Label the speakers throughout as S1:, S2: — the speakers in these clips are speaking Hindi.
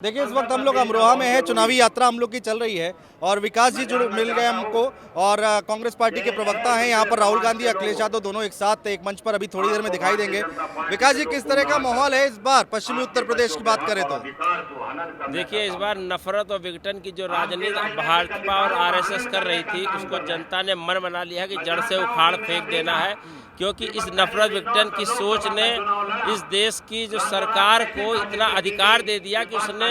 S1: देखिए इस वक्त हम लोग अमरोहा में हैं, चुनावी यात्रा हम लोग की चल रही है और विकास जी जुड़ मिल गए हमको और कांग्रेस पार्टी के प्रवक्ता हैं यहाँ पर। राहुल गांधी, अखिलेश यादव दोनों एक साथ एक मंच पर अभी थोड़ी देर में दिखाई देंगे। विकास जी, किस तरह का माहौल है इस बार पश्चिमी उत्तर प्रदेश की बात करें तो?
S2: देखिए, इस बार नफरत और विघटन की जो राजनीति भाजपा और आरएसएस कर रही थी, उसको जनता ने मन बना लिया है कि जड़ से उखाड़ फेंक देना है, क्योंकि इस नफरत विघटन की सोच ने इस देश की जो सरकार को इतना अधिकार दे दिया कि उसने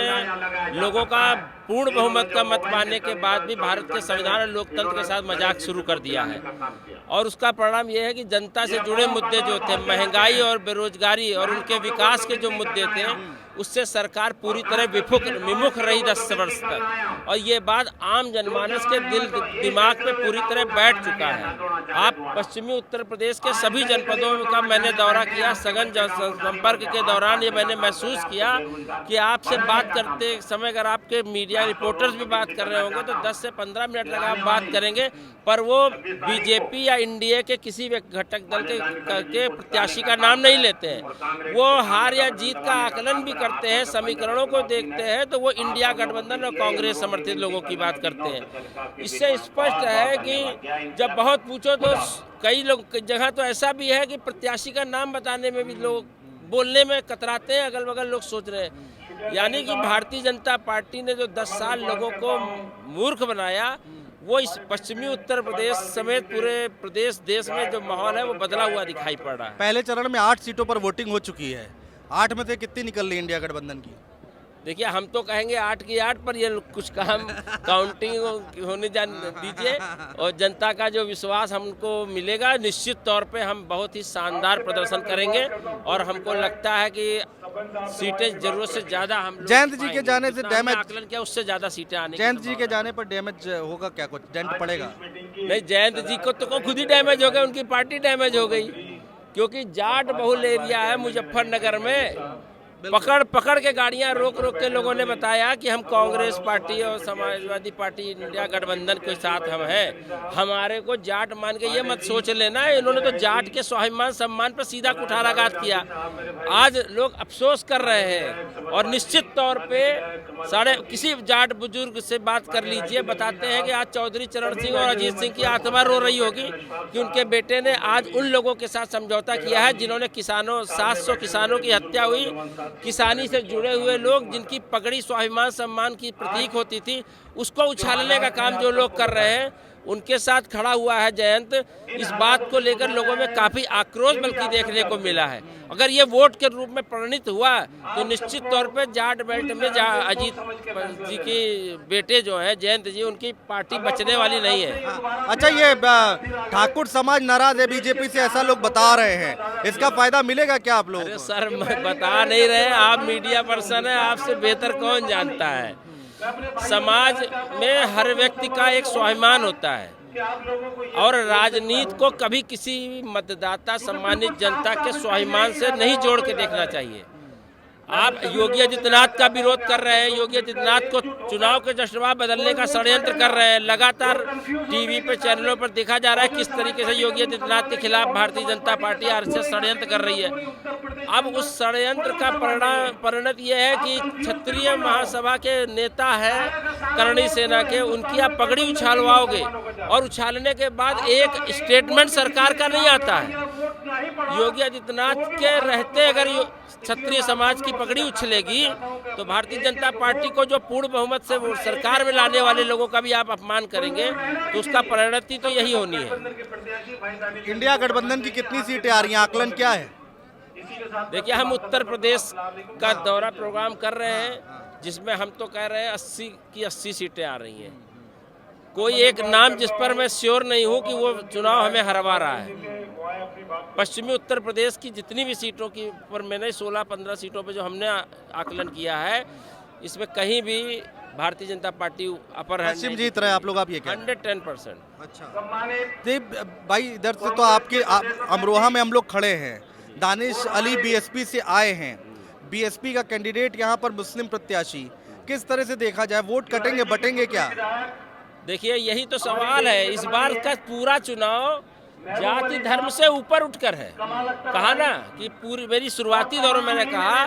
S2: लोगों का पूर्ण बहुमत का मत पाने के बाद भी भारत के संविधान और लोकतंत्र के साथ मजाक शुरू कर दिया है। और उसका परिणाम यह है कि जनता से जुड़े मुद्दे जो थे, महंगाई और बेरोजगारी और उनके विकास के जो मुद्दे थे, उससे सरकार पूरी तरह विमुख रही 10 वर्ष तक। और ये बात आम जनमानस के दिल दिमाग पे पूरी तरह बैठ चुका है। आप पश्चिमी उत्तर प्रदेश के सभी जनपदों का मैंने दौरा किया, सघन संपर्क के दौरान ये मैंने महसूस किया कि आपसे बात करते समय अगर आपके मीडिया रिपोर्टर्स भी बात कर रहे होंगे तो 10 से 15 मिनट तक आप बात करेंगे, पर वो बीजेपी या एनडीए के किसी भी घटक दल के प्रत्याशी का नाम नहीं लेते हैं। वो हार या जीत का आकलन भी करते हैं, समीकरणों को देखते हैं तो वो इंडिया गठबंधन और कांग्रेस समर्थित लोगों की बात करते हैं। इससे स्पष्ट है कि जब बहुत पूछो तो कई लोग जगह तो ऐसा भी है कि प्रत्याशी का नाम बताने में भी लोग बोलने में कतराते हैं, अगल बगल लोग सोच रहे हैं। यानी कि भारतीय जनता पार्टी ने जो 10 साल लोगों को मूर्ख बनाया, वो इस पश्चिमी उत्तर प्रदेश समेत पूरे प्रदेश देश में जो माहौल है वो बदला हुआ दिखाई पड़ रहा है।
S1: पहले चरण में 8 सीटों पर वोटिंग हो चुकी है, 8 में से कितनी निकल रही इंडिया गठबंधन की?
S2: देखिए, हम तो कहेंगे 8 की 8, पर ये कुछ काम काउंटिंग होने जान दीजिए और जनता का जो विश्वास हमको मिलेगा, निश्चित तौर पे हम बहुत ही शानदार प्रदर्शन करेंगे और हमको लगता है कि सीटें जरूरत से ज्यादा हम
S1: जयंत जी के जाने से डैमेज
S2: आकलन किया, उससे ज्यादा सीटें आने।
S1: जयंत जी के जाने पर डैमेज होगा क्या, कुछ डेंट पड़ेगा?
S2: नहीं, जयंत जी को तो खुद ही डैमेज हो गया, उनकी पार्टी डैमेज हो गई, क्योंकि जाट बहुल एरिया है मुजफ्फरनगर में। पकड़ के गाड़ियां रोक के लोगों ने बताया कि हम कांग्रेस पार्टी और समाजवादी पार्टी इंडिया गठबंधन के साथ हम हैं, हमारे को जाट मान के ये मत सोच लेना है। इन्होंने तो जाट के स्वाभिमान सम्मान पर सीधा कुठाराघात किया। आज लोग अफसोस कर रहे हैं और निश्चित तौर पे किसी जाट बुजुर्ग से बात कर लीजिए, बताते हैं कि आज चौधरी चरण सिंह और अजीत सिंह की आत्मा रो रही होगी कि उनके बेटे ने आज उन लोगों के साथ समझौता किया है जिन्होंने 700 किसानों की हत्या हुई। किसानी से जुड़े हुए लोग, जिनकी पगड़ी स्वाभिमान सम्मान की प्रतीक होती थी, उसको उछालने का काम जो लोग कर रहे हैं, उनके साथ खड़ा हुआ है जयंत। इस बात को लेकर लोगों में काफी आक्रोश बल्कि देखने को मिला है। अगर ये वोट के रूप में परिणित हुआ तो निश्चित तौर पे जाट बेल्ट में अजीत जी की बेटे जो है जयंत जी, उनकी पार्टी बचने वाली नहीं है।
S1: अच्छा, ये ठाकुर समाज नाराज है बीजेपी से, ऐसा लोग बता रहे हैं, इसका फायदा मिलेगा क्या आप लोगों को?
S2: अरे सर, मैं बता नहीं रहे, आप मीडिया पर्सन है, आपसे बेहतर कौन जानता है। समाज में हर व्यक्ति का एक स्वाभिमान होता है और राजनीति को कभी किसी मतदाता, सम्मानित जनता के स्वाभिमान से नहीं जोड़ के देखना चाहिए। आप योगी आदित्यनाथ का विरोध कर रहे हैं, योगी आदित्यनाथ को चुनाव के जश्नवार बदलने का षड्यंत्र कर रहे हैं। लगातार टीवी पे चैनलों पर देखा जा रहा है किस तरीके से योगी आदित्यनाथ के खिलाफ भारतीय जनता पार्टी आरएसएस षड्यंत्र कर रही है। अब उस षड्यंत्र का परिणत यह है कि क्षत्रिय महासभा के नेता है करणी सेना के, उनकी आप पगड़ी उछालवाओगे और उछालने के बाद एक स्टेटमेंट सरकार का नहीं आता है। योगी आदित्यनाथ के रहते अगर क्षत्रिय समाज की पगड़ी उछलेगी तो भारतीय जनता पार्टी को जो पूर्ण बहुमत से सरकार में लाने वाले लोगों का भी आप अपमान करेंगे, तो उसका परिणति तो यही होनी है।
S1: इंडिया गठबंधन की कितनी सीटें आ रही हैं, आकलन क्या है?
S2: देखिए, हम उत्तर प्रदेश का दौरा प्रोग्राम कर रहे हैं, जिसमें हम तो कह रहे हैं 80 की 80 सीटें आ रही हैं। कोई एक नाम जिस पर मैं श्योर नहीं हूं कि वो चुनाव हमें हरवा रहा है। पश्चिमी उत्तर प्रदेश की जितनी भी सीटों की पर मैंने 16-15 सीटों पे जो हमने आकलन किया है, इसमें कहीं भी भारतीय जनता पार्टी अपर है।
S1: पश्चिम जीत रहे हैं आप लोग, आप ये कह
S2: 110%।
S1: अच्छा भाई, इधर से तो आपके अमरोहा में हम लोग खड़े हैं, दानिश अली बीएसपी से आए हैं, बीएसपी का कैंडिडेट यहाँ पर मुस्लिम प्रत्याशी, किस तरह से देखा जाए, वोट कटेंगे बटेंगे क्या?
S2: देखिए, यही तो सवाल है। इस बार का पूरा चुनाव जाति धर्म से ऊपर उठकर है। कहा ना कि पूरी मेरी शुरुआती दौर में मैंने कहा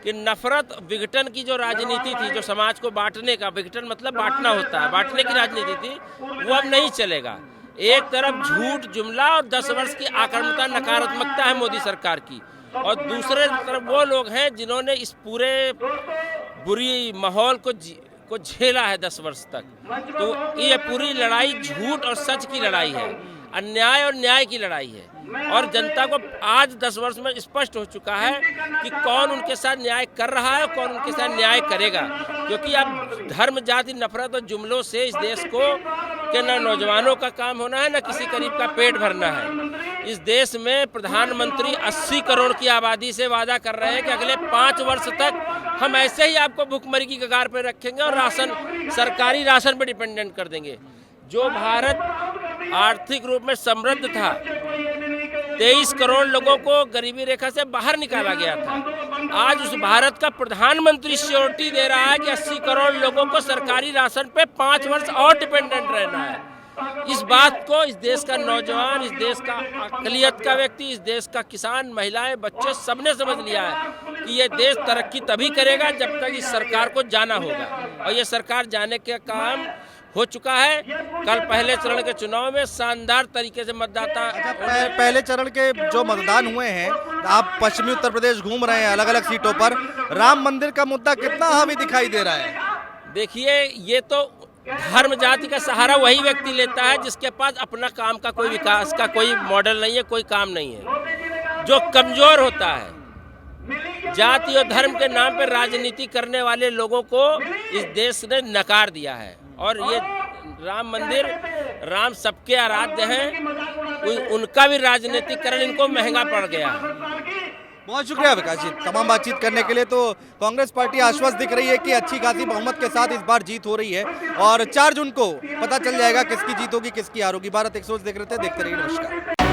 S2: कि नफरत विघटन की जो राजनीति थी, जो समाज को बांटने का, विघटन मतलब बांटना होता है, बांटने की राजनीति थी, वो अब नहीं चलेगा। एक तरफ झूठ, जुमला और 10 वर्ष की आक्रामकता, नकारात्मकता है मोदी सरकार की, और दूसरे तरफ वो लोग हैं जिन्होंने इस पूरे बुरी माहौल को झेला है 10 वर्ष तक। तो ये पूरी लड़ाई झूठ और सच की लड़ाई है, अन्याय और न्याय की लड़ाई है, और जनता को आज 10 वर्ष में स्पष्ट हो चुका है कि कौन उनके साथ न्याय कर रहा है, कौन उनके साथ न्याय करेगा। क्योंकि अब धर्म, जाति, नफरत और जुमलों से इस देश को के न नौजवानों का काम होना है, न किसी गरीब का पेट भरना है। इस देश में प्रधानमंत्री 80 करोड़ की आबादी से वादा कर रहे हैं कि अगले 5 वर्ष तक हम ऐसे ही आपको भुखमरी की कगार पर रखेंगे और सरकारी राशन पर डिपेंडेंट कर देंगे। जो भारत आर्थिक रूप में समृद्ध था, 23 करोड़ लोगों को गरीबी रेखा से बाहर निकाला गया था, आज उस भारत का प्रधानमंत्री श्योरिटी दे रहा है कि 80 करोड़ लोगों को सरकारी राशन पे 5 वर्ष और डिपेंडेंट रहना है। इस बात को इस देश का नौजवान, इस देश का अक़लियत का व्यक्ति, इस देश का किसान, महिलाएं, बच्चे सबने समझ लिया है कि ये देश तरक्की तभी करेगा जब तक इस सरकार को जाना होगा, और ये सरकार जाने का काम हो चुका है। कल पहले चरण के चुनाव में शानदार तरीके से मतदाता
S1: पहले चरण के जो मतदान हुए हैं, आप पश्चिमी उत्तर प्रदेश घूम रहे हैं अलग अलग सीटों पर, राम मंदिर का मुद्दा कितना हावी दिखाई दे रहा है?
S2: देखिए, ये तो धर्म जाति का सहारा वही व्यक्ति लेता है जिसके पास अपना काम का कोई विकास का कोई मॉडल नहीं है, कोई काम नहीं है। जो कमजोर होता है, जाति और धर्म के नाम पर राजनीति करने वाले लोगों को इस देश ने नकार दिया है। और ये राम मंदिर, राम सबके आराध्य हैं, उनका भी राजनीतिकरण इनको महंगा पड़ गया है।
S1: बहुत शुक्रिया विकास जी तमाम बातचीत करने के लिए। तो कांग्रेस पार्टी आश्वस्त दिख रही है कि अच्छी खासी बहुमत के साथ इस बार जीत हो रही है, और 4 जून को पता चल जाएगा किसकी जीत होगी, किसकी हार होगी। भारत एक्सप्रेस देख रहे थे, देखते रहिए, नमस्कार।